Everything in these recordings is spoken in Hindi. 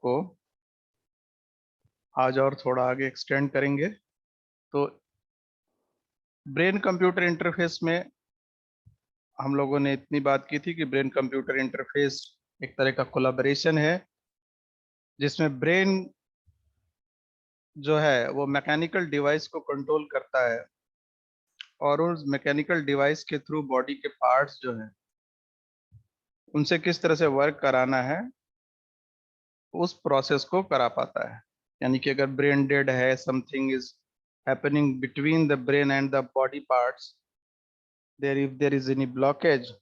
को आज और थोड़ा आगे एक्सटेंड करेंगे। तो ब्रेन कंप्यूटर इंटरफेस में हम लोगों ने इतनी बात की थी कि ब्रेन कंप्यूटर इंटरफेस एक तरह का कोलैबोरेशन है, जिसमें ब्रेन जो है वो मैकेनिकल डिवाइस को कंट्रोल करता है और उस मैकेनिकल डिवाइस के थ्रू बॉडी के पार्ट्स जो हैं उनसे किस तरह से वर्क कराना है उस प्रोसेस को करा पाता है। यानी कि अगर ब्रेन डेड है, something is happening between the brain and the body parts, there if there is any blockage,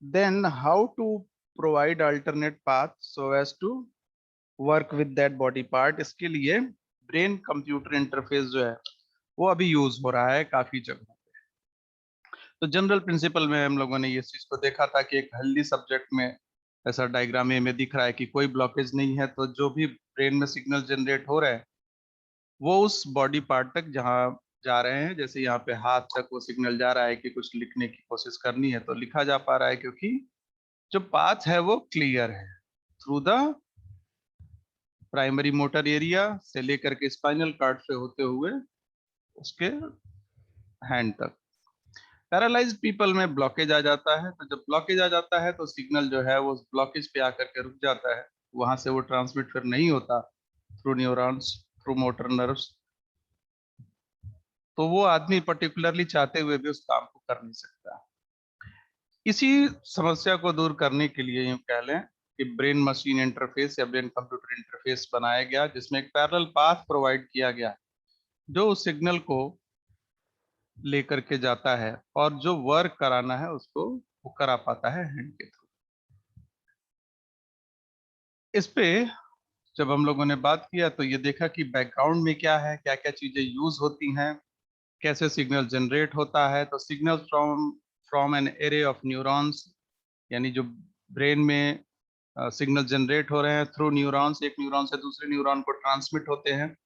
then how to provide alternate path so as to work with that body part, इसके लिए ब्रेन कंप्यूटर इंटरफेस जो है वो अभी यूज हो रहा है काफी जगहों पे। तो जनरल प्रिंसिपल में हम लोगों ने ये चीज को देखा था कि एक हेल्दी सब्जेक्ट में ऐसा डायग्राम में दिख रहा है कि कोई ब्लॉकेज नहीं है, तो जो भी ब्रेन में सिग्नल जनरेट हो रहा है वो उस बॉडी पार्ट तक जहाँ जा रहे हैं, जैसे यहाँ पे हाथ तक वो सिग्नल जा रहा है कि कुछ लिखने की कोशिश करनी है तो लिखा जा पा रहा है, क्योंकि जो पाथ है वो क्लियर है through the primary motor area से लेकर के स्पाइनल कार्ड से होते हुए उसके हैंड तक। पैरालाइज्ड पीपल में ब्लॉकेज आ जाता है, तो जब ब्लॉकेज आ जाता है तो सिग्नल जो है वो ब्लॉकेज पे आकर के रुक जाता है, वहां से वो ट्रांसमिट फिर नहीं होता through neurons, through motor nerves, तो वो आदमी पर्टिकुलरली चाहते हुए भी उस काम को कर नहीं सकता। इसी समस्या को दूर करने के लिए यूं कह लें कि ब्रेन मशीन इंटरफेस या ब्रेन कंप्यूटर इंटरफेस बनाया गया, जिसमें एक पैरेलल पाथ प्रोवाइड किया गया जो उस सिग्नल को लेकर के जाता है और जो वर्क कराना है उसको वो करा पाता है हैंड के थ्रू। इस पे जब हम लोगों ने बात किया तो ये देखा कि बैकग्राउंड में क्या है, क्या क्या चीजें यूज होती हैं, कैसे सिग्नल जनरेट होता है। तो signal from from an array of neurons, यानी जो ब्रेन में सिग्नल जनरेट हो रहे हैं थ्रू न्यूरॉन्स, एक न्यूरॉन से दूसरे न्यूरॉन को ट्रांसमिट होते हैं,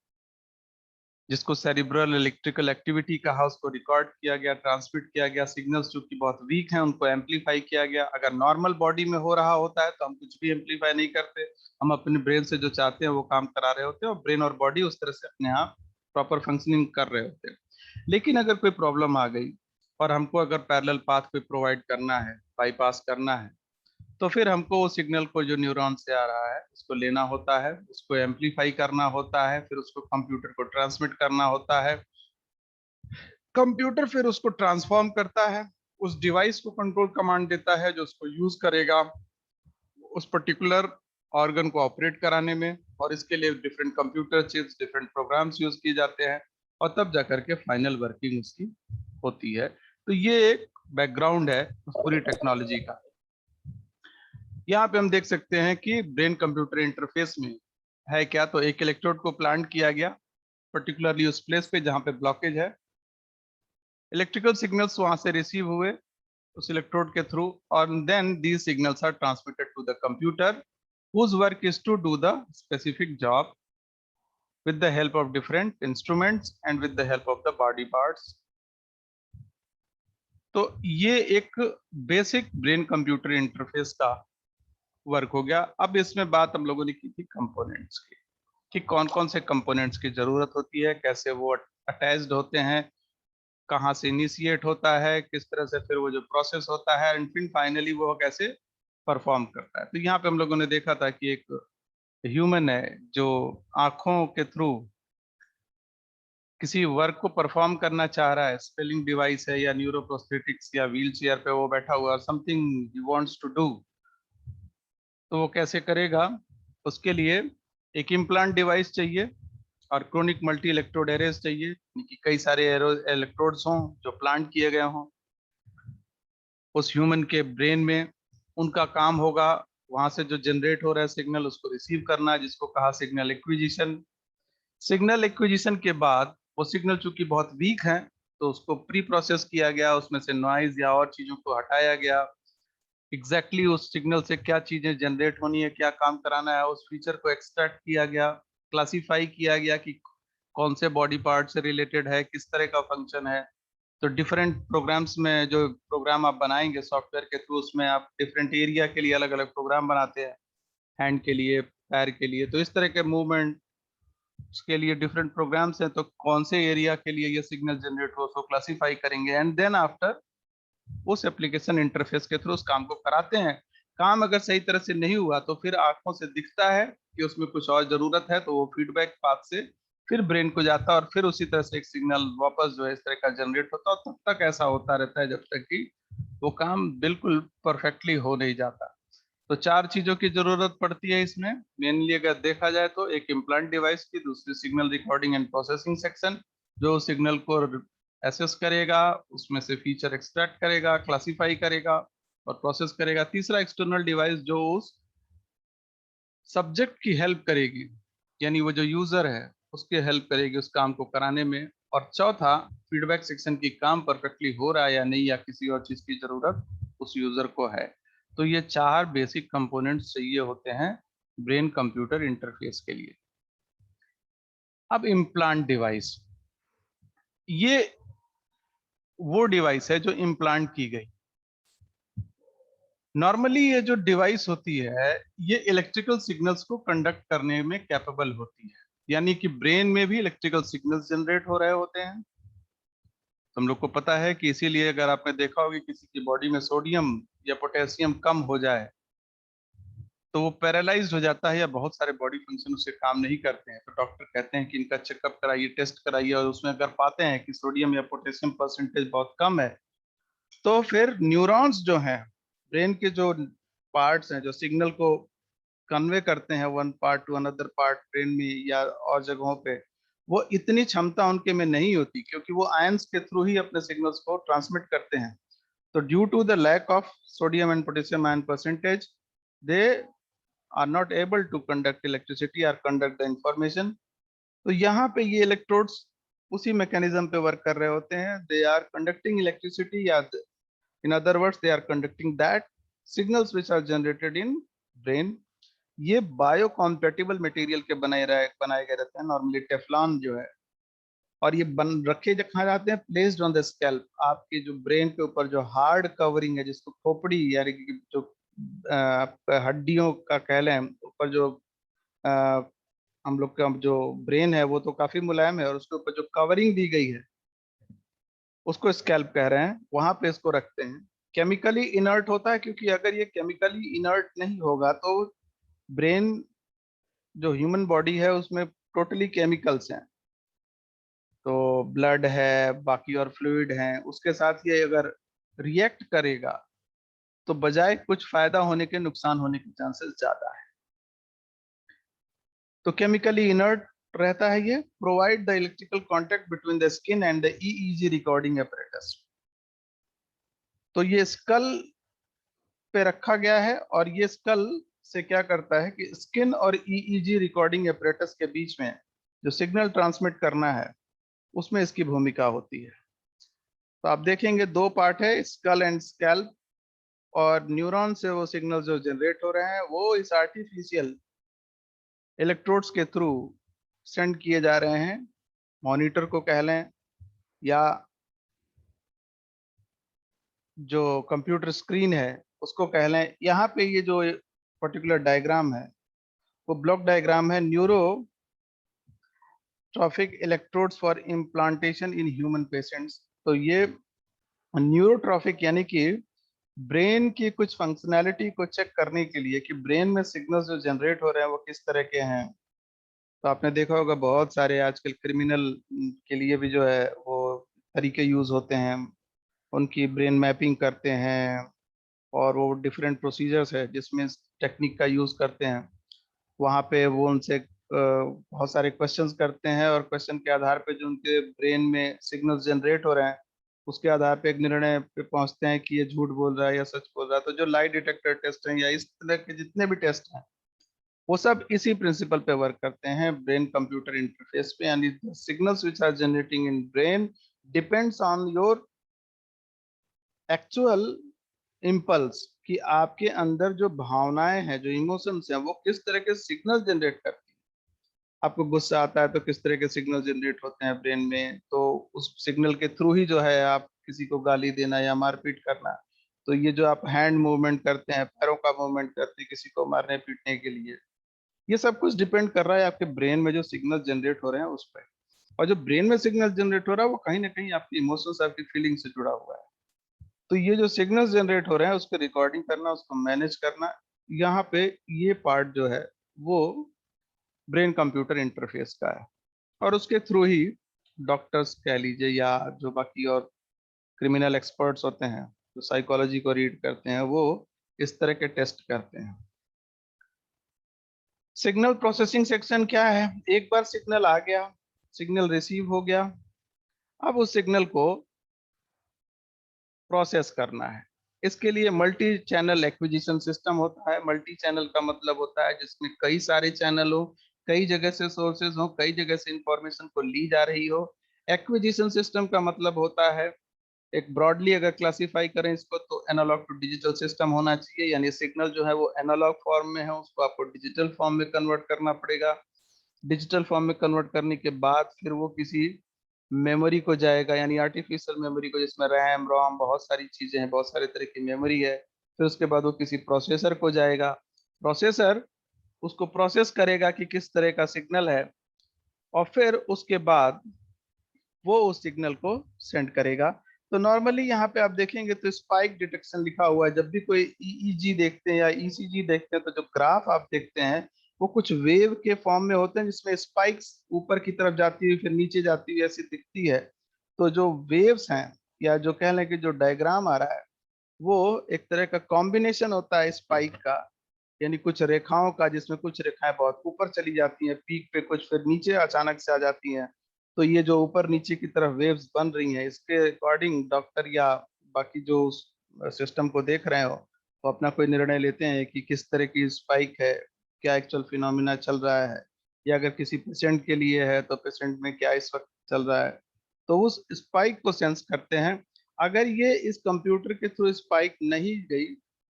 जिसको सेरिब्रल इलेक्ट्रिकल एक्टिविटी कहा, उसको रिकॉर्ड किया गया, ट्रांसमिट किया गया। सिग्नल्स जो कि बहुत वीक हैं उनको एम्पलीफाई किया गया। अगर नॉर्मल बॉडी में हो रहा होता है तो हम कुछ भी एम्पलीफाई नहीं करते, हम अपने ब्रेन से जो चाहते हैं वो काम करा रहे होते हैं और ब्रेन और बॉडी उस तरह से अपने आप प्रॉपर फंक्शनिंग कर रहे होते हैं। लेकिन अगर कोई प्रॉब्लम आ गई और हमको अगर पैरेलल पाथ कोई प्रोवाइड करना है, बाईपास करना है, तो फिर हमको वो सिग्नल को जो न्यूरॉन से आ रहा है उसको लेना होता है, उसको एम्पलीफाई करना होता है, फिर उसको कंप्यूटर को ट्रांसमिट करना होता है। कंप्यूटर फिर उसको ट्रांसफॉर्म करता है, उस डिवाइस को कंट्रोल कमांड देता है जो उसको यूज करेगा उस पर्टिकुलर ऑर्गन को ऑपरेट कराने में, और इसके लिए different computer chips, different programs use किए जाते हैं और तब जाकर के फाइनल वर्किंग उसकी होती है। तो ये एक बैकग्राउंड है उस पूरी टेक्नोलॉजी का। यहाँ पे हम देख सकते हैं कि ब्रेन कंप्यूटर इंटरफेस में है क्या, तो एक इलेक्ट्रोड को प्लांट किया गया पर्टिकुलरली उस प्लेस पे जहाँ पे ब्लॉकेज है। इलेक्ट्रिकल सिग्नल्स वहां से रिसीव हुए उस इलेक्ट्रोड के थ्रू, और then these signals are transmitted to the computer whose work is to do the specific job with the help of different instruments and with the help of the body parts. तो ये एक बेसिक ब्रेन कंप्यूटर इंटरफेस का वर्क हो गया। अब इसमें बात हम लोगों ने की थी कंपोनेंट्स की, कि कौन कौन से कंपोनेंट्स की जरूरत होती है, कैसे वो अटैच्ड होते हैं, कहाँ से इनिशिएट होता है, किस तरह से फिर वो जो प्रोसेस होता है, एंड फिर फाइनली वो कैसे परफॉर्म करता है। तो यहाँ पे हम लोगों ने देखा था कि एक ह्यूमन है जो आंखों के थ्रू किसी वर्क को परफॉर्म करना चाह रहा है, स्पेलिंग डिवाइस है या न्यूरोप्रोस्थेटिक्स या व्हील चेयर पे वो बैठा हुआ, something he wants to do, तो वो कैसे करेगा? उसके लिए एक इम्प्लांट डिवाइस चाहिए और क्रोनिक मल्टी इलेक्ट्रोड एरेज चाहिए, कि कई सारे इलेक्ट्रोड्स हों जो प्लांट किए गए हों उस ह्यूमन के ब्रेन में। उनका काम होगा वहां से जो जनरेट हो रहा है सिग्नल उसको रिसीव करना, जिसको कहा सिग्नल एक्विजिशन। सिग्नल एक्विजिशन के बाद वो सिग्नल चूंकि बहुत वीक है तो उसको प्री प्रोसेस किया गया, उसमें से नॉइज या और चीजों को हटाया गया, एग्जैक्टली उस सिग्नल से क्या चीजें जनरेट होनी है, क्या काम कराना है, उस फीचर को एक्सट्रैक्ट किया गया, क्लासिफाई किया गया कि कौन से बॉडी पार्ट से रिलेटेड है, किस तरह का फंक्शन है। तो डिफरेंट प्रोग्राम्स में जो प्रोग्राम आप बनाएंगे सॉफ्टवेयर के थ्रू, उसमें आप डिफरेंट एरिया के लिए अलग अलग प्रोग्राम बनाते हैं। हैंड के लिए पैर के लिए। तो इस तरह के मूवमेंट के लिए डिफरेंट प्रोग्राम्स हैं, तो कौन से एरिया के लिए ये सिग्नल जनरेट हो उसको क्लासिफाई करेंगे, एंड देन आफ्टर उस एप्लीकेशन इंटरफेस के थ्रू उस काम को कराते हैं। काम अगर सही तरह से नहीं हुआ तो फिर आंखों से दिखता है कि उसमें कुछ और जरूरत है, तो वो फीडबैक पाथ से फिर ब्रेन को जाता है और फिर उसी तरह से एक सिग्नल वापस जो है इस तरह का जनरेट होता है। तब तक ऐसा होता रहता है जब तक कि वो काम बिल्कुल परफेक्टली हो नहीं जाता। तो चार चीजों की जरूरत पड़ती है इसमें मेनली अगर देखा जाए तो। एक इम्प्लांट डिवाइस की, दूसरी signal recording and processing section जो सिग्नल को एसेस करेगा, उसमें से फीचर एक्सट्रैक्ट करेगा, क्लासिफाई करेगा और प्रोसेस करेगा। तीसरा एक्सटर्नल डिवाइस जो उस सब्जेक्ट की हेल्प करेगी, यानी वो जो यूजर है उसकी हेल्प करेगी उस काम को कराने में। और चौथा फीडबैक सेक्शन की काम परफेक्टली हो रहा है या नहीं, या किसी और चीज की जरूरत उस यूजर को है। तो ये चार बेसिक कंपोनेंट्स चाहिए होते हैं ब्रेन कंप्यूटर इंटरफेस के लिए। अब इम्प्लांट डिवाइस, ये वो डिवाइस है जो इम्प्लांट की गई। नॉर्मली ये जो डिवाइस होती है ये इलेक्ट्रिकल सिग्नल्स को कंडक्ट करने में कैपेबल होती है, यानी कि ब्रेन में भी इलेक्ट्रिकल सिग्नल्स जनरेट हो रहे होते हैं। तुम लोग को पता है कि इसीलिए अगर आपने देखा होगा किसी की बॉडी में सोडियम या पोटेशियम कम हो जाए तो वो पैरालाइज्ड हो जाता है या बहुत सारे बॉडी फंक्शन उससे काम नहीं करते हैं, तो डॉक्टर कहते हैं कि इनका चेकअप कराइए, टेस्ट कराइए, और उसमें अगर पाते हैं कि सोडियम या पोटेशियम परसेंटेज बहुत कम है तो फिर न्यूरॉन्स जो हैं, ब्रेन के जो पार्ट्स हैं जो सिग्नल को कन्वे करते हैं one part two another part brain में या और जगहों पे, वो इतनी क्षमता उनके में नहीं होती क्योंकि वो आयंस के थ्रू ही अपने सिग्नल्स को ट्रांसमिट करते हैं। तो due to the lack of sodium and potassium ion percentage they are not able to conduct electricity और कंडक्ट द इंफॉर्मेशन। तो यहाँ पे ये इलेक्ट्रोड्स उसी मैकेनिज्म पे वर्क कर रहे होते हैं। दे आर कंडक्टिंग इलेक्ट्रिसिटी, या in other words they are conducting that signals which are generated in brain. ये बायो कॉम्पेटिबल मटेरियल के बनाए गए रहते हैं, नॉर्मली टेफ्लॉन जो है। और ये बन रखे कहाँ जाते हैं, प्लेस्ड ऑन द स्कैल्प, आपके जो ब्रेन के ऊपर जो हार्ड कवरिंग है जिसको खोपड़ी यानी कि जो हड्डियों का कह लें ऊपर जो अ, हम लोग का जो ब्रेन है वो तो काफी मुलायम है, और उसके ऊपर जो कवरिंग दी गई है उसको स्कैल्प कह रहे हैं, वहां पे इसको रखते हैं। केमिकली इनर्ट होता है क्योंकि अगर ये केमिकली इनर्ट नहीं होगा तो ब्रेन जो ह्यूमन बॉडी है उसमें टोटली केमिकल्स हैं, तो ब्लड है बाकी और फ्लूइड हैं, उसके साथ ये अगर रिएक्ट करेगा तो बजाय कुछ फायदा होने के नुकसान होने के चांसेस ज्यादा है। तो केमिकली इनर्ट रहता है ये। Provide the electrical contact between the skin and the EEG recording apparatus। तो ये स्कल पे रखा गया है और ये स्कल से क्या करता है कि स्किन और ईईजी रिकॉर्डिंग apparatus के बीच में जो सिग्नल ट्रांसमिट करना है उसमें इसकी भूमिका होती है। तो आप देखेंगे दो पार्ट है, स्कल एंड स्कैल्प, और न्यूरॉन से वो सिग्नल जो जनरेट हो रहे हैं वो इस आर्टिफिशियल इलेक्ट्रोड्स के थ्रू सेंड किए जा रहे हैं, मॉनिटर को कह लें या जो कंप्यूटर स्क्रीन है उसको कह लें। यहाँ पे ये जो पर्टिकुलर डायग्राम है वो ब्लॉक डायग्राम है, neurotrophic electrodes for implantation in human patients. तो ये न्यूरोट्रॉफिक यानी कि ब्रेन की कुछ फंक्शनैलिटी को चेक करने के लिए कि ब्रेन में सिग्नल्स जो जनरेट हो रहे हैं वो किस तरह के हैं। तो आपने देखा होगा बहुत सारे आजकल क्रिमिनल के लिए भी जो है वो तरीके यूज होते हैं, उनकी ब्रेन मैपिंग करते हैं, और वो डिफरेंट प्रोसीजर्स है जिसमें इस टेक्निक का यूज करते हैं। वहाँ पे वो उनसे बहुत सारे क्वेश्चंस करते हैं और क्वेश्चन के आधार पे जो उनके ब्रेन में सिग्नल्स जनरेट हो रहे हैं उसके आधार पे एक निर्णय पे पहुंचते हैं कि ये झूठ बोल रहा है या सच बोल रहा है। तो जो लाई डिटेक्टर टेस्ट हैं या इस तरह के जितने भी टेस्ट हैं वो सब इसी प्रिंसिपल पे वर्क करते हैं ब्रेन कंप्यूटर इंटरफेस पे, यानी signals which are generating in brain depends on your actual impulse, कि आपके अंदर जो भावनाएं हैं जो इमोशंस हैं वो किस तरह के सिग्नल जनरेट करती हैं। आपको गुस्सा आता है तो किस तरह के सिग्नल जनरेट होते हैं ब्रेन में, तो उस सिग्नल के थ्रू ही जो है आप किसी को गाली देना या मारपीट करना। तो ये जो आप हैंड मूवमेंट करते हैं, पैरों का मूवमेंट करते हैं किसी को मारने पीटने के लिए, ये सब कुछ डिपेंड कर रहा है आपके ब्रेन में जो सिग्नल जनरेट हो रहे हैं उस पर। और जो ब्रेन में सिग्नल जनरेट हो रहा है वो कहीं ना कहीं आपकी इमोशंस, आपकी फीलिंग से जुड़ा हुआ है। तो ये जो सिग्नल्स जनरेट हो रहे हैं उसको रिकॉर्डिंग करना, उसको मैनेज करना, यहाँ पे ये पार्ट जो है वो ब्रेन कंप्यूटर इंटरफेस का है। और उसके थ्रू ही डॉक्टर्स कह लीजिए या जो बाकी और क्रिमिनल एक्सपर्ट्स होते हैं जो साइकोलॉजी को रीड करते हैं, वो इस तरह के टेस्ट करते हैं। सिग्नल प्रोसेसिंग सेक्शन क्या है? एक बार सिग्नल आ गया, सिग्नल रिसीव हो गया, अब उस सिग्नल को प्रोसेस करना है। इसके लिए मल्टी चैनल एक्विजिशन सिस्टम होता है। मल्टी चैनल का मतलब होता है जिसमें कई सारे चैनल हो, कई जगह से सोर्सेज हो, कई जगह से इंफॉर्मेशन को ली जा रही हो। एक्विजिशन सिस्टम का मतलब होता है, एक ब्रॉडली अगर क्लासिफाई करें इसको, तो एनालॉग टू डिजिटल सिस्टम होना चाहिए। यानी सिग्नल जो है वो एनालॉग फॉर्म में है, उसको आपको डिजिटल फॉर्म में कन्वर्ट करना पड़ेगा। डिजिटल फॉर्म में कन्वर्ट करने के बाद फिर वो किसी मेमोरी को जाएगा, यानी आर्टिफिशियल मेमोरी को, जिसमें रैम रोम बहुत सारी चीजें हैं, बहुत सारे तरह की मेमोरी है। फिर उसके बाद वो किसी प्रोसेसर को जाएगा। प्रोसेसर उसको प्रोसेस करेगा कि किस तरह का सिग्नल है, और फिर उसके बाद वो उस सिग्नल को सेंड करेगा। तो नॉर्मली यहाँ पे आप देखेंगे तो स्पाइक डिटेक्शन लिखा हुआ है। जब भी कोई ईईजी देखते हैं या ईसीजी देखते हैं तो जो ग्राफ आप देखते हैं वो कुछ वेव के फॉर्म में होते हैं, जिसमें स्पाइक्स ऊपर की तरफ जाती हुई फिर नीचे जाती हुई ऐसी दिखती है। तो जो वेव्स हैं, या जो कह लें कि जो डायग्राम आ रहा है, वो एक तरह का कॉम्बिनेशन होता है स्पाइक का, यानी कुछ रेखाओं का, जिसमें कुछ रेखाएं बहुत ऊपर चली जाती हैं पीक पे, कुछ फिर नीचे अचानक से आ जाती हैं। तो ये जो ऊपर नीचे की तरफ वेव्स बन रही हैं, इसके अकॉर्डिंग डॉक्टर या बाकी जो सिस्टम को देख रहे हो वो अपना कोई निर्णय लेते हैं कि किस तरह की स्पाइक है, क्या एक्चुअल फिनोमिना चल रहा है, या अगर किसी पेशेंट के लिए है तो पेशेंट में क्या इस वक्त चल रहा है। तो उस स्पाइक को सेंस करते हैं। अगर ये इस कंप्यूटर के थ्रू स्पाइक नहीं गई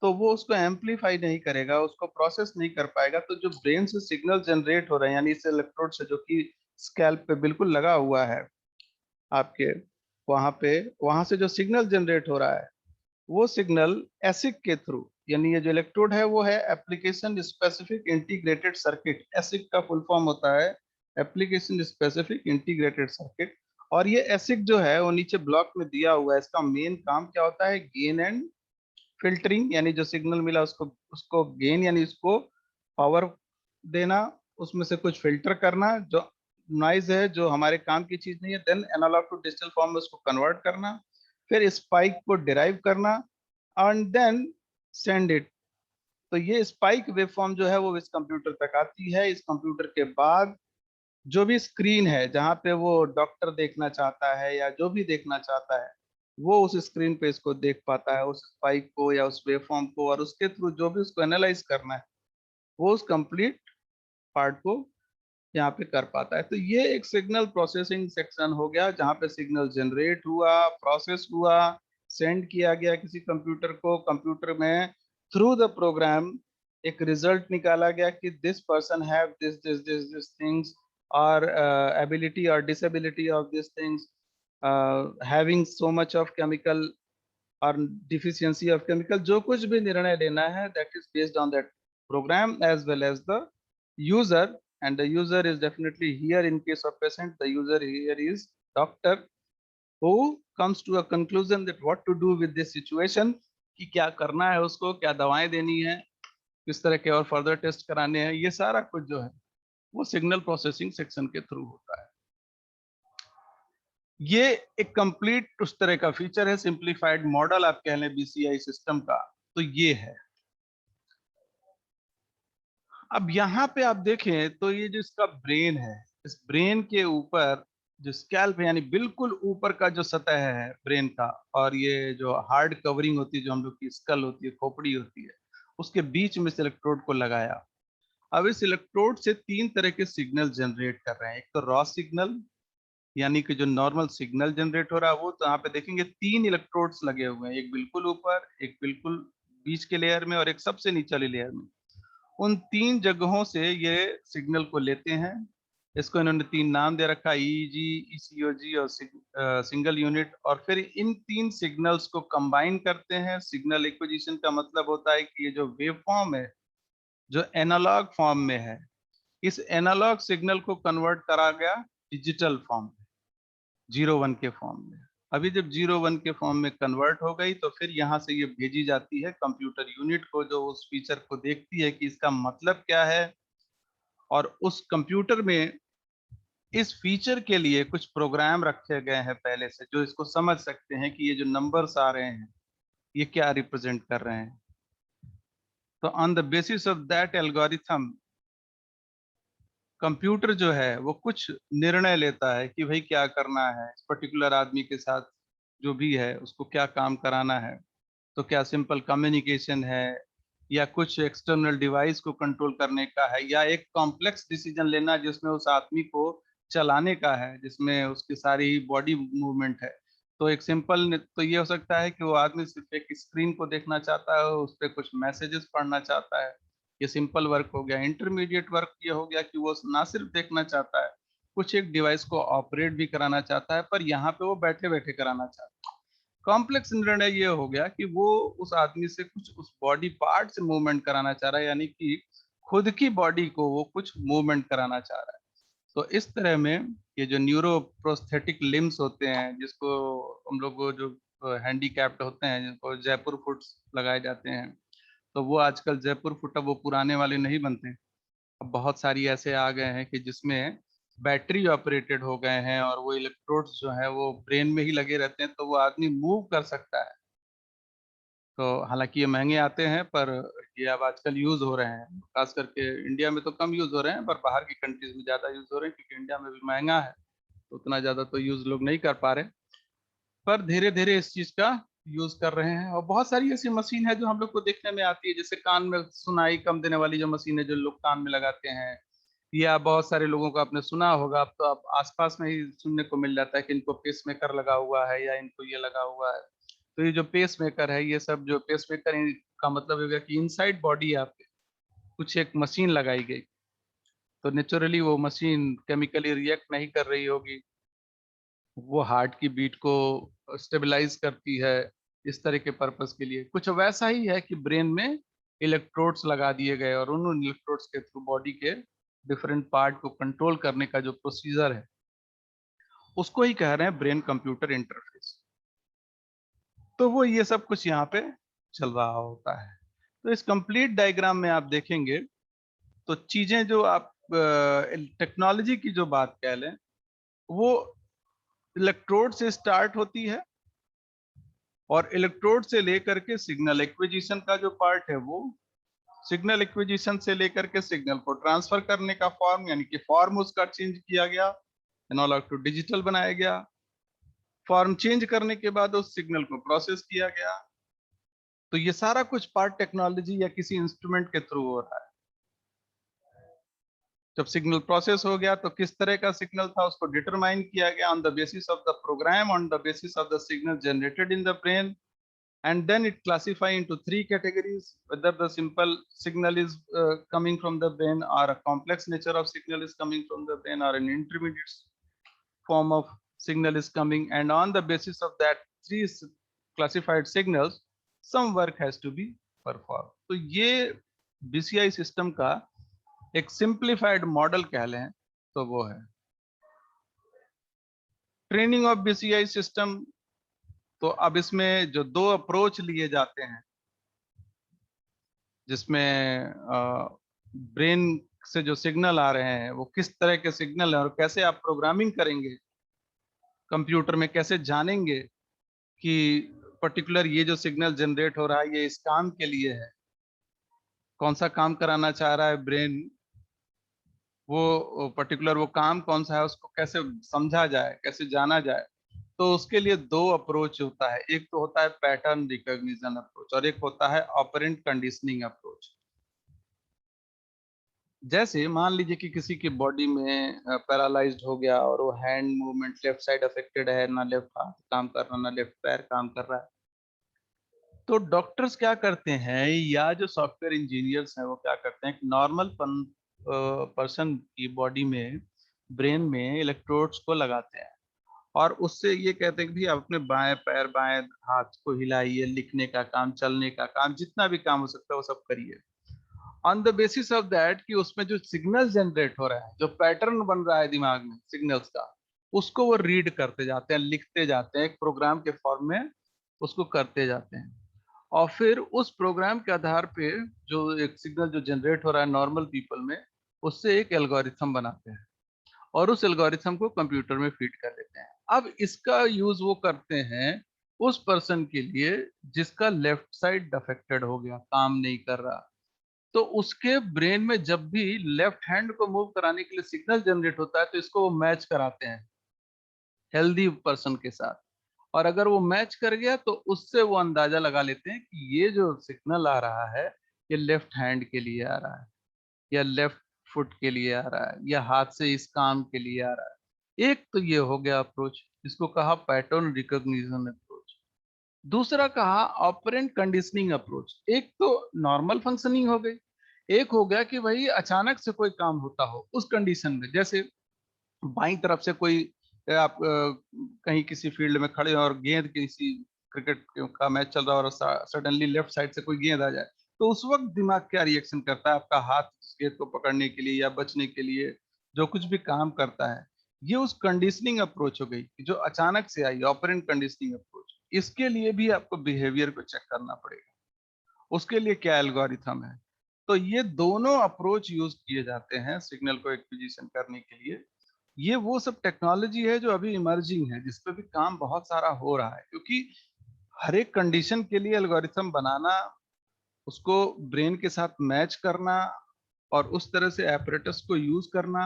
तो वो उसको एम्पलीफाई नहीं करेगा, उसको प्रोसेस नहीं कर पाएगा। तो जो ब्रेन से सिग्नल जनरेट हो रहे हैं, यानी इस इलेक्ट्रोड से जो कि स्कैल्प पे बिल्कुल लगा हुआ है आपके, वहां पे, वहां से जो सिग्नल जनरेट हो रहा है वो सिग्नल एसिक के थ्रू, यानी ये जो इलेक्ट्रोड है वो है एप्लीकेशन स्पेसिफिक इंटीग्रेटेड सर्किट। एसिक का फुल फॉर्म होता है एप्लीकेशन स्पेसिफिक इंटीग्रेटेड सर्किट। और ये एसिक जो है वो नीचे ब्लॉक में दिया हुआ है। इसका मेन काम क्या होता है? गेन एंड फिल्टरिंग, यानी जो सिग्नल मिला उसको उसको गेन यानी उसको पावर देना, उसमें से कुछ फिल्टर करना जो नॉइज है, जो हमारे काम की चीज नहीं है, then analog to digital form में उसको कन्वर्ट करना, फिर स्पाइक को डिराइव करना, एंड देन सेंड इट। तो ये स्पाइक वेवफॉर्म जो है वो इस कंप्यूटर तक आती है। इस कंप्यूटर के बाद जो भी स्क्रीन है जहाँ पे वो डॉक्टर देखना चाहता है या जो भी देखना चाहता है, वो उस स्क्रीन पे इसको देख पाता है, उस स्पाइक को या उस वेवफॉर्म को, और उसके थ्रू जो भी उसको एनालाइज करना है वो उस कंप्लीट पार्ट को यहाँ पे कर पाता है। तो ये एक सिग्नल प्रोसेसिंग सेक्शन हो गया, जहाँ पे सिग्नल जनरेट हुआ, प्रोसेस हुआ, सेंड किया गया किसी कंप्यूटर को। कंप्यूटर में थ्रू द प्रोग्राम एक रिजल्ट निकाला गया कि this person have this this this this things, और एबिलिटी और disability of this things, having so much of chemical और डिफिशियंसी ऑफ केमिकल। जो कुछ भी निर्णय लेना है that is based on that program as well as the user, and the user is definitely here in case of patient, the user here is doctor, who comes to a conclusion that what to do with this situation, कि क्या करना है उसको, क्या दवाएं देनी है, किस तरह के और फर्दर टेस्ट कराने हैं। ये सारा कुछ जो है वो सिग्नल प्रोसेसिंग सेक्शन के थ्रू होता है। ये एक कंप्लीट उस तरह का फीचर है, सिंप्लीफाइड मॉडल आप कह लें बीसीआई सिस्टम का। तो ये है। अब यहाँ पे आप देखें तो ये जो इसका ब्रेन है, इस ब्रेन के ऊपर जो स्कैल्प है, यानी बिल्कुल ऊपर का जो सतह है ब्रेन का, और ये जो हार्ड कवरिंग होती है, जो हम लोग की स्कल होती है, खोपड़ी होती है, उसके बीच में इस इलेक्ट्रोड को लगाया। अब इस इलेक्ट्रोड से तीन तरह के सिग्नल जनरेट कर रहे हैं। एक तो रॉ सिग्नल, यानी कि जो नॉर्मल सिग्नल जनरेट हो रहा है वो, तो यहाँ पे देखेंगे तीन इलेक्ट्रोड्स लगे हुए हैं, एक बिल्कुल ऊपर, एक बिल्कुल बीच के लेयर में, और एक सबसे नीचे वाली लेयर में। उन तीन जगहों से ये सिग्नल को लेते हैं। इसको इन्होंने तीन नाम दे रखा है, ईईजी, ईसीओजी और सिंगल यूनिट। और फिर इन तीन सिग्नल्स को कंबाइन करते हैं। सिग्नल एक्विजिशन का मतलब होता है कि ये जो वेव फॉर्म है जो एनालॉग फॉर्म में है, इस एनालॉग सिग्नल को कन्वर्ट करा गया डिजिटल फॉर्म में, 0-1 के फॉर्म में। अभी जब 0-1 के फॉर्म में कन्वर्ट हो गई तो फिर यहाँ से ये भेजी जाती है कंप्यूटर यूनिट को, जो उस फीचर को देखती है कि इसका मतलब क्या है, और उस कंप्यूटर में इस फीचर के लिए कुछ प्रोग्राम रखे गए हैं पहले से, जो इसको समझ सकते हैं कि ये जो नंबर्स आ रहे हैं ये क्या रिप्रेजेंट कर रहे हैं। तो on the basis of that algorithm computer जो है वो कुछ निर्णय लेता है कि भाई क्या करना है इस पर्टिकुलर आदमी के साथ, जो भी है उसको क्या काम कराना है। तो क्या सिंपल कम्युनिकेशन है, या कुछ एक्सटर्नल डिवाइस को कंट्रोल करने का है, या एक कॉम्प्लेक्स डिसीजन लेना जिसमें उस आदमी को चलाने का है, जिसमें उसकी सारी बॉडी मूवमेंट है। तो एक सिंपल तो ये हो सकता है कि वो आदमी सिर्फ एक स्क्रीन को देखना चाहता है, उस पर कुछ मैसेजेस पढ़ना चाहता है, ये सिंपल वर्क हो गया। इंटरमीडिएट वर्क ये हो गया कि वो ना सिर्फ देखना चाहता है, कुछ एक डिवाइस को ऑपरेट भी कराना चाहता है, पर यहाँ पे वो बैठे बैठे कराना चाहता है। कॉम्प्लेक्स निर्णय ये हो गया कि वो उस आदमी से कुछ उस बॉडी पार्ट से मूवमेंट कराना चाह रहा है, यानी कि खुद की बॉडी को वो कुछ मूवमेंट कराना चाह रहा है। तो इस तरह में ये जो न्यूरो प्रोस्थेटिक लिम्स होते हैं, जिसको हम लोग जो हैंडीकैप्ड होते हैं, जिनको जयपुर फुट्स लगाए जाते हैं, तो वो आजकल जयपुर फुट अब वो पुराने वाले नहीं बनते। अब बहुत सारी ऐसे आ गए हैं कि जिसमें बैटरी ऑपरेटेड हो गए हैं, और वो इलेक्ट्रोड्स जो है वो ब्रेन में ही लगे रहते हैं, तो वो आदमी मूव कर सकता है। तो हालांकि ये महंगे आते हैं, पर ये अब आजकल यूज हो रहे हैं। खास करके इंडिया में तो कम यूज हो रहे हैं, पर बाहर की कंट्रीज में ज्यादा यूज हो रहे हैं, क्योंकि इंडिया में भी महंगा है, तो उतना ज्यादा तो यूज लोग नहीं कर पा रहे। पर धीरे धीरे इस चीज का यूज कर रहे हैं। और बहुत सारी ऐसी मशीन है जो हम लोग को देखने में आती है, जैसे कान में सुनाई कम देने वाली जो मशीन है, जो लोग कान में लगाते हैं, या बहुत सारे लोगों को आपने सुना होगा, अब तो आप आसपास में ही सुनने को मिल जाता है कि इनको पेस मेकर लगा हुआ है, या इनको ये लगा हुआ है। तो ये जो पेस मेकर है, ये सब जो पेस मेकर का मतलब हो गया कि इनसाइड बॉडी आपके कुछ एक मशीन लगाई गई, तो नेचुरली वो मशीन केमिकली रिएक्ट नहीं कर रही होगी, वो हार्ट की बीट को स्टेबलाइज करती है, इस तरह के पर्पस के लिए। कुछ वैसा ही है कि ब्रेन में इलेक्ट्रोड्स लगा दिए गए, और उन इलेक्ट्रोड्स के थ्रू बॉडी के डिफरेंट पार्ट को कंट्रोल करने का जो प्रोसीजर है, उसको ही कह रहे हैं ब्रेन कंप्यूटर इंटरफेस। तो वो ये सब कुछ यहाँ पे चल रहा होता है। तो इस कंप्लीट डायग्राम में आप देखेंगे तो चीजें जो आप टेक्नोलॉजी की जो बात कह लें, वो इलेक्ट्रोड से स्टार्ट होती है, और इलेक्ट्रोड से लेकर के सिग्नल एक्विजिशन का जो पार्ट है, वो सिग्नल एक्विजिशन से लेकर के सिग्नल को ट्रांसफर करने का फॉर्म, यानी कि फॉर्म उसका चेंज किया गया, एनालॉग टू डिजिटल बनाया गया। फॉर्म चेंज करने के बाद उस सिग्नल को प्रोसेस किया गया। तो ये सारा कुछ पार्ट टेक्नोलॉजी या किसी इंस्ट्रूमेंट के थ्रू हो रहा है। जब सिग्नल प्रोसेस हो गया तो किस तरह का सिग्नल था उसको डिटरमाइन किया गया on the basis of the program, on the basis of the signal generated in the brain, and then it classify into three categories, whether the simple signal is coming from the brain, or a complex nature of signal is coming from the brain, or an intermediate form of signal is coming, and on the basis of that three classified signals some work has to be performed. तो ये BCI सिस्टम का एक सिंप्लीफाइड मॉडल कह लें तो वो है ट्रेनिंग ऑफ BCI सिस्टम। तो अब इसमें जो दो अप्रोच लिए जाते हैं, जिसमें ब्रेन से जो सिग्नल आ रहे हैं वो किस तरह के सिग्नल हैं, और कैसे आप प्रोग्रामिंग करेंगे कंप्यूटर में, कैसे जानेंगे कि पर्टिकुलर ये जो सिग्नल जनरेट हो रहा है ये इस काम के लिए है, कौन सा काम कराना चाह रहा है ब्रेन, वो पर्टिकुलर वो काम कौन सा है, उसको कैसे समझा जाए, कैसे जाना जाए। तो उसके लिए दो अप्रोच होता है, एक तो होता है पैटर्न रिकॉग्निशन अप्रोच, और एक होता है ऑपरेंट कंडीशनिंग अप्रोच। जैसे मान लीजिए कि किसी की बॉडी में पैरालाइज्ड हो गया, और वो hand movement left side affected है, ना लेफ्ट हाथ काम कर रहा, ना लेफ्ट पैर काम कर रहा है। तो डॉक्टर्स क्या करते हैं, या जो सॉफ्टवेयर इंजीनियर्स हैं वो क्या करते हैं, नॉर्मल पर्सन की बॉडी में, ब्रेन में इलेक्ट्रोड्स को लगाते हैं, और उससे ये कहते हैं कि भाई आप अपने बाएं पैर बाएं हाथ को हिलाइए, लिखने का काम, चलने का काम, जितना भी काम हो सकता है वो सब करिए। On the basis of that कि उसमें जो सिग्नल जनरेट हो रहा है, जो पैटर्न बन रहा है दिमाग में सिग्नल्स का, उसको वो रीड करते जाते हैं, लिखते जाते हैं, एक प्रोग्राम के फॉर्म में उसको करते जाते हैं। और फिर उस प्रोग्राम के आधार पे जो एक सिग्नल जो जनरेट हो रहा है नॉर्मल पीपल में, उससे एक एल्गोरिथम बनाते हैं और उस एल्गोरिथम को कंप्यूटर में फीड कर देते हैं। अब इसका यूज वो करते हैं उस पर्सन के लिए जिसका लेफ्ट साइड अफेक्टेड हो गया, काम नहीं कर रहा, तो उसके ब्रेन में जब भी लेफ्ट हैंड को मूव कराने के लिए सिग्नल जनरेट होता है तो इसको वो मैच कराते हैं हेल्दी पर्सन के साथ। और अगर वो मैच कर गया तो उससे वो अंदाजा लगा लेते हैं कि ये जो सिग्नल आ रहा है ये लेफ्ट हैंड के लिए आ रहा है, या लेफ्ट फुट के लिए आ रहा है, या हाथ से इस काम के लिए आ रहा है। एक तो ये हो गया अप्रोच, इसको कहा पैटर्न रिकॉग्निशन अप्रोच। दूसरा कहा ऑपरेंट कंडीशनिंग अप्रोच। एक तो नॉर्मल फंक्शनिंग हो गई, एक हो गया कि भाई अचानक से कोई काम होता हो उस कंडीशन में, जैसे बाईं तरफ से कोई आप कहीं किसी फील्ड में खड़े हो और गेंद किसी क्रिकेट का मैच चल रहा है और सडनली लेफ्ट साइड से कोई गेंद आ जाए, तो उस वक्त दिमाग क्या रिएक्शन करता है? आपका हाथ उस गेंद को पकड़ने के लिए या बचने के लिए जो कुछ भी काम करता है, ये उस कंडीशनिंग अप्रोच हो गई जो अचानक से आई, ऑपरेंट कंडीशनिंग अप्रोच। इसके लिए भी आपको बिहेवियर को चेक करना पड़ेगा, उसके लिए क्या एल्गोरिथम है। तो ये दोनों अप्रोच यूज किए जाते हैं सिग्नल को एक्विजिशन करने के लिए। ये वो सब टेक्नोलॉजी है जो अभी इमर्जिंग है, जिस पे भी काम बहुत सारा हो रहा है, क्योंकि हर एक कंडीशन के लिए एल्गोरिथम बनाना, उसको ब्रेन के साथ मैच करना और उस तरह से एपरेटस को यूज करना,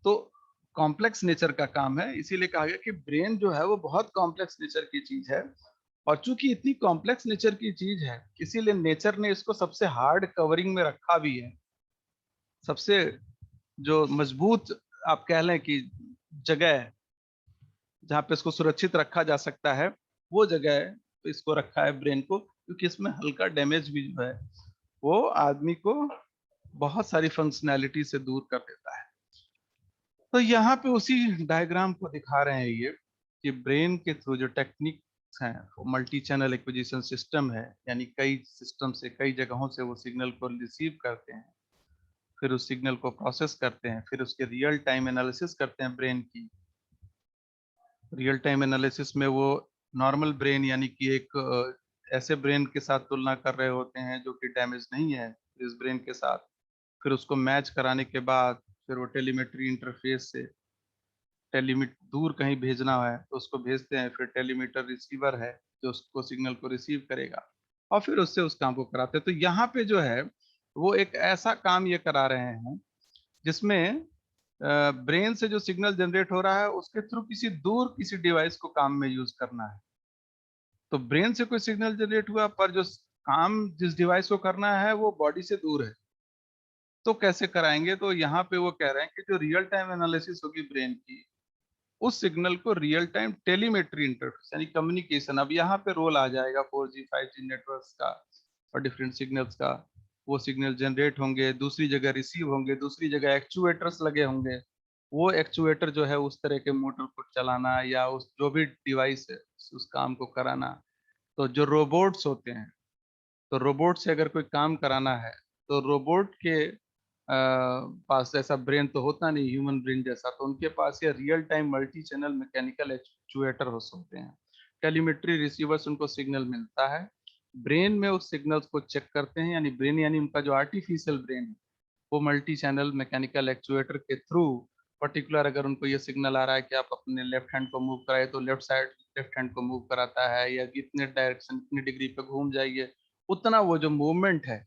तो कॉम्प्लेक्स नेचर का काम है। इसीलिए कहा गया कि ब्रेन जो है वो बहुत कॉम्प्लेक्स नेचर की चीज है। और चूंकि इतनी कॉम्प्लेक्स नेचर की चीज है, इसीलिए नेचर ने इसको सबसे हार्ड कवरिंग में रखा भी है। सबसे जो मजबूत आप कह लें कि जगह है जहाँ पे इसको सुरक्षित रखा जा सकता है, वो जगह है तो इसको रखा है ब्रेन को, क्योंकि इसमें हल्का डैमेज भी जो है वो आदमी को बहुत सारी फंक्शनैलिटी से दूर कर देता है। तो यहाँ पे उसी डायग्राम को दिखा रहे हैं ये कि ब्रेन के थ्रू जो टेक्निक्स हैं, वो मल्टी चैनल एक्विजिशन सिस्टम है, यानी कई सिस्टम से कई जगहों से वो सिग्नल को रिसीव करते हैं, फिर उस सिग्नल को प्रोसेस करते हैं, फिर उसके रियल टाइम एनालिसिस करते हैं ब्रेन की। रियल टाइम एनालिसिस में वो नॉर्मल ब्रेन यानी कि एक ऐसे ब्रेन के साथ तुलना कर रहे होते हैं जो कि डैमेज नहीं है इस ब्रेन के साथ। फिर उसको मैच कराने के बाद फिर वो टेलीमेट्री इंटरफेस से टेलीमीट दूर कहीं भेजना है तो उसको भेजते हैं, फिर टेलीमीटर रिसीवर है जो उसको सिग्नल को रिसीव करेगा और फिर उससे उस काम को कराते हैं। तो यहाँ पे जो है वो एक ऐसा काम ये करा रहे हैं जिसमें ब्रेन से जो सिग्नल जनरेट हो रहा है उसके थ्रू किसी दूर किसी डिवाइस को काम में यूज करना है। तो ब्रेन से कोई सिग्नल जनरेट हुआ पर जो काम जिस डिवाइस को करना है वो बॉडी से दूर है, तो कैसे कराएंगे? तो यहाँ पे वो कह रहे हैं कि जो रियल टाइम एनालिसिस होगी ब्रेन की, उस सिग्नल को रियल टाइम टेलीमेट्री इंटरफेस यानी कम्युनिकेशन, अब यहाँ पे रोल आ जाएगा 4G 5G नेटवर्क्स का और डिफरेंट सिग्नल्स का। वो सिग्नल जनरेट होंगे, दूसरी जगह रिसीव होंगे, दूसरी जगह एक्चुएटर्स लगे होंगे। वो एक्चुएटर जो है उस तरह के मोटर को चलाना या उस जो भी डिवाइस है उस काम को कराना। तो जो रोबोट्स होते हैं, तो रोबोट से अगर कोई काम कराना है तो रोबोट के पास ऐसा ब्रेन तो होता नहीं ह्यूमन ब्रेन जैसा, तो उनके पास ये real time multi channel mechanical actuator हो सकते हैं। टेलीमेट्री रिसीवर्स उनको सिग्नल मिलता है, ब्रेन में उस सिग्नल्स को चेक करते हैं, यानी ब्रेन यानी उनका जो आर्टिफिशियल ब्रेन है वो मल्टी चैनल मैकेनिकल एक्चुएटर के थ्रू पर्टिकुलर अगर उनको ये सिग्नल आ रहा है कि आप अपने लेफ्ट हैंड को मूव कराए तो लेफ्ट साइड लेफ्ट हैंड को मूव कराता है, या इतने डायरेक्शन इतनी डिग्री पे घूम जाइए, उतना वो जो मूवमेंट है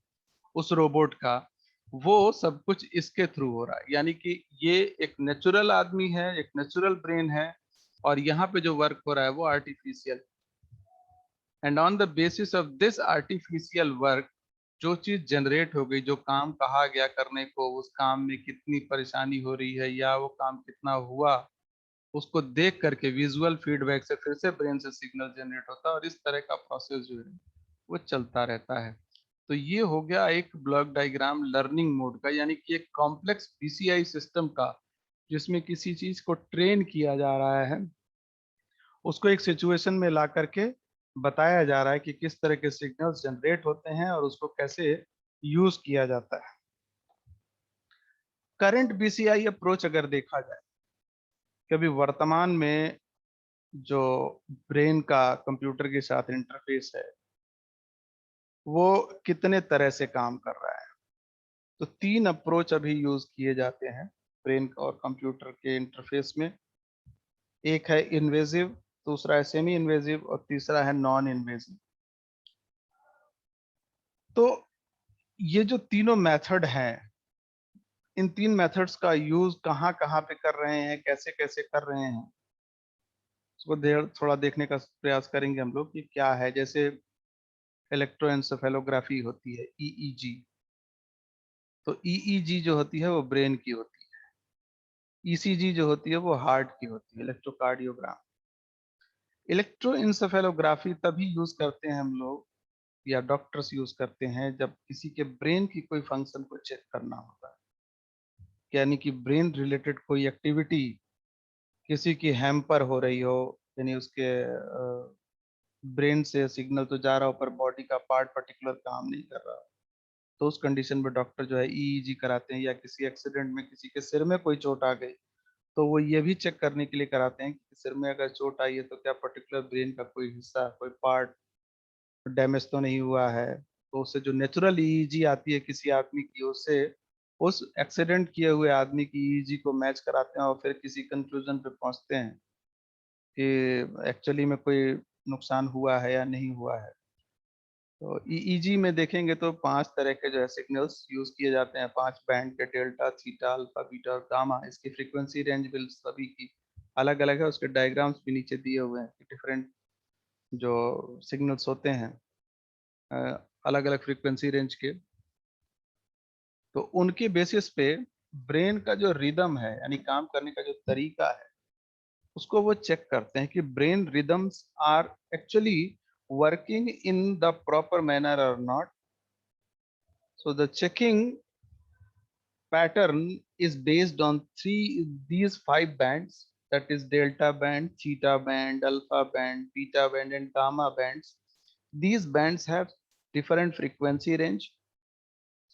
उस रोबोट का वो सब कुछ इसके थ्रू हो रहा है। यानी कि ये एक नेचुरल आदमी है, एक नेचुरल ब्रेन है, और यहाँ पे जो वर्क हो रहा है वो artificial. And on the basis of this artificial work जो चीज जनरेट हो गई, जो काम कहा गया करने को, उस काम में कितनी परेशानी हो रही है या वो काम कितना हुआ, उसको देख करके विजुअल फीडबैक से फिर से ब्रेन से सिग्नल जनरेट होता है और इस तरह का प्रोसेस जो है वो चलता रहता है। तो ये हो गया एक ब्लॉक डायग्राम लर्निंग मोड का, यानी कि एक कॉम्प्लेक्स पीसीआई सिस्टम का जिसमें किसी चीज को ट्रेन किया जा रहा है, उसको एक सिचुएशन में ला करके बताया जा रहा है कि किस तरह के सिग्नल्स जनरेट होते हैं और उसको कैसे यूज किया जाता है। करंट बीसीआई अप्रोच अगर देखा जाए कि अभी वर्तमान में जो ब्रेन का कंप्यूटर के साथ इंटरफेस है वो कितने तरह से काम कर रहा है, तो 3 अप्रोच अभी यूज किए जाते हैं ब्रेन और कंप्यूटर के इंटरफेस में। एक है इन्वेजिव, दूसरा है सेमी इन्वेजिव और तीसरा है नॉन इन्वेजिव। तो ये जो तीनों मेथड हैं, इन 3 मेथड्स का यूज कहाँ कहाँ पे कर रहे हैं, कैसे कैसे कर रहे हैं, उसको थोड़ा देखने का प्रयास करेंगे हम लोग कि क्या है। जैसे इलेक्ट्रोएन्सेफेलोग्राफी होती है, ईईजी। तो ईईजी जो होती है वो ब्रेन की होती है, ईसीजी जो होती है वो हार्ट की होती है, इलेक्ट्रोकार्डियोग्राम। इलेक्ट्रोएन्सेफेलोग्राफी तभी यूज करते हैं हम लोग या डॉक्टर्स यूज करते हैं जब किसी के ब्रेन की कोई फंक्शन को चेक करना होता है, यानी कि ब्रेन रिलेटेड कोई एक्टिविटी किसी की हैम्पर हो रही हो, यानी उसके ब्रेन से सिग्नल तो जा रहा हो पर बॉडी का पार्ट पर्टिकुलर काम नहीं कर रहा, तो उस कंडीशन में डॉक्टर जो है ईईजी कराते हैं। या किसी एक्सीडेंट में किसी के सिर में कोई चोट आ गई तो वो ये भी चेक करने के लिए कराते हैं कि सिर में अगर चोट आई है तो क्या पर्टिकुलर ब्रेन का कोई हिस्सा, कोई पार्ट डैमेज तो नहीं हुआ है। तो उससे जो नेचुरल ईईजी आती है किसी आदमी की, उससे उस एक्सीडेंट किए हुए आदमी की ईईजी को मैच कराते हैं और फिर किसी कंक्लूजन पे पहुंचते हैं कि एक्चुअली में कोई नुकसान हुआ है या नहीं हुआ है। तो ईईजी में देखेंगे तो 5 तरह के जो है सिग्नल्स यूज किए जाते हैं, 5 बैंड के, डेल्टा, थीटा, अल्फा, बीटा और गामा। इसकी फ्रीक्वेंसी रेंज भी सभी की अलग अलग है, उसके डायग्राम्स भी नीचे दिए हुए हैं कि डिफरेंट जो सिग्नल्स होते हैं अलग अलग फ्रीक्वेंसी रेंज के, तो उनके बेसिस पे ब्रेन का जो रिदम है यानी काम करने का जो तरीका है उसको वो चेक करते हैं कि brain rhythms are actually working in the proper manner or not. So the checking pattern is based on these 5 bands, that is delta band, theta band, alpha band, beta band and gamma bands. These bands have different frequency range.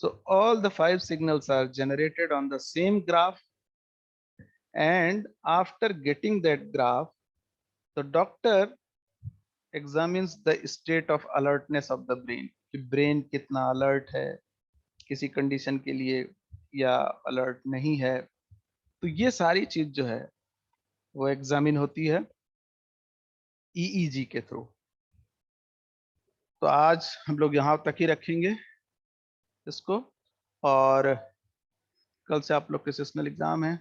So all the 5 signals are generated on the same graph, and after getting that graph, the doctor examines the state of alertness of the brain कि ब्रेन कितना अलर्ट है किसी कंडीशन के लिए या अलर्ट नहीं है। तो ये सारी चीज जो है वो एग्जामिन होती है ईईजी के थ्रू। तो आज हम लोग यहाँ तक ही रखेंगे इसको, और कल से आप लोग के सेशनल एग्जाम है।